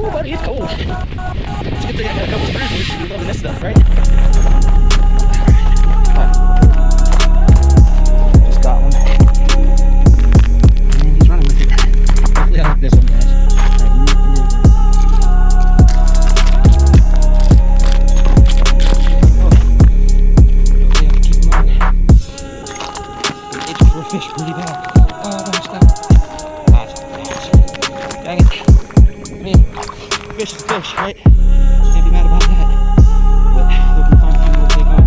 cool, buddy. It's cold. It's a good thing I got a couple screws. You're loving this stuff, right? Just got one. And he's running with it. Hopefully I like this one, guys. Fish pretty bad. Oh, no, stop. Dang it. I mean, fish is a fish, right? Can't be mad about that. But hoping to find a few more to take on.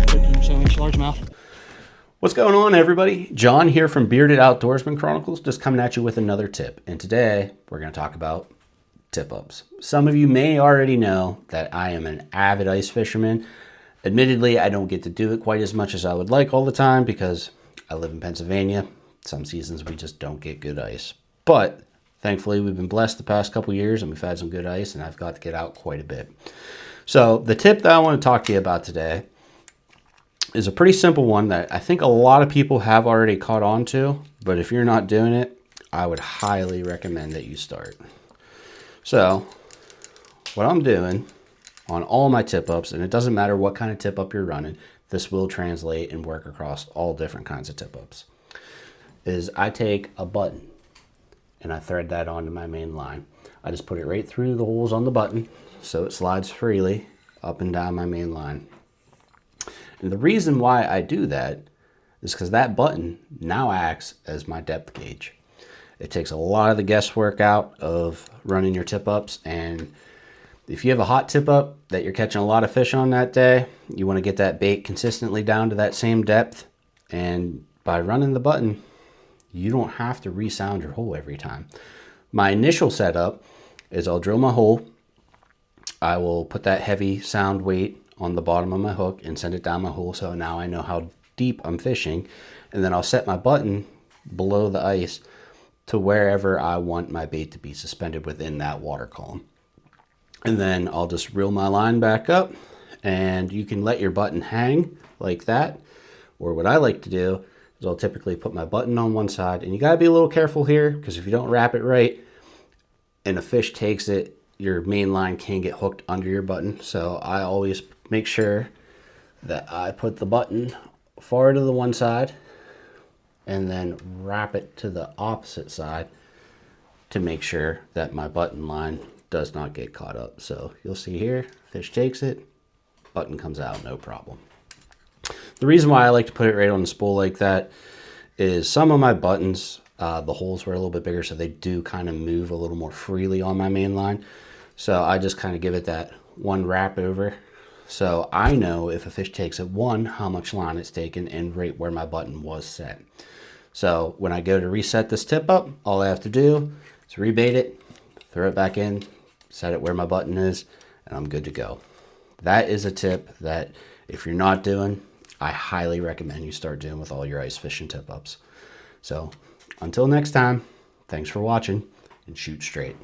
13 or so inch largemouth. What's going on, everybody? John here from Bearded Outdoorsman Chronicles, just coming at you with another tip. And today we're going to talk about tip-ups. Some of you may already know that I am an avid ice fisherman. Admittedly, I don't get to do it quite as much as I would like all the time because I live in Pennsylvania. Some seasons we just don't get good ice. But thankfully, we've been blessed the past couple years and we've had some good ice and I've got to get out quite a bit. So the tip that I want to talk to you about today is a pretty simple one that I think a lot of people have already caught on to. But if you're not doing it, I would highly recommend that you start. So what I'm doing on all my tip-ups, and it doesn't matter what kind of tip-up you're running, this will translate and work across all different kinds of tip-ups, is I take a button and I thread that onto my main line. I just put it right through the holes on the button so it slides freely up and down my main line. And the reason why I do that is because that button now acts as my depth gauge. It takes a lot of the guesswork out of running your tip-ups, and if you have a hot tip up that you're catching a lot of fish on that day, you want to get that bait consistently down to that same depth. And by running the button, you don't have to resound your hole every time. My initial setup is I'll drill my hole. I will put that heavy sound weight on the bottom of my hook and send it down my hole. So now I know how deep I'm fishing. And then I'll set my button below the ice to wherever I want my bait to be suspended within that water column. And then I'll just reel my line back up, and you can let your button hang like that. Or what I like to do is I'll typically put my button on one side, and you gotta be a little careful here because if you don't wrap it right and a fish takes it, your main line can get hooked under your button. So I always make sure that I put the button far to the one side and then wrap it to the opposite side to make sure that my button line does not get caught up. So you'll see here, fish takes it, button comes out, no problem. The reason why I like to put it right on the spool like that is some of my buttons, the holes were a little bit bigger, so they do kind of move a little more freely on my main line. So I just kind of give it that one wrap over. So I know if a fish takes it, one, how much line it's taken and right where my button was set. So when I go to reset this tip up, all I have to do is rebait it, throw it back in, set it where my button is, and I'm good to go. That is a tip that if you're not doing, I highly recommend you start doing with all your ice fishing tip-ups. So until next time, thanks for watching and shoot straight.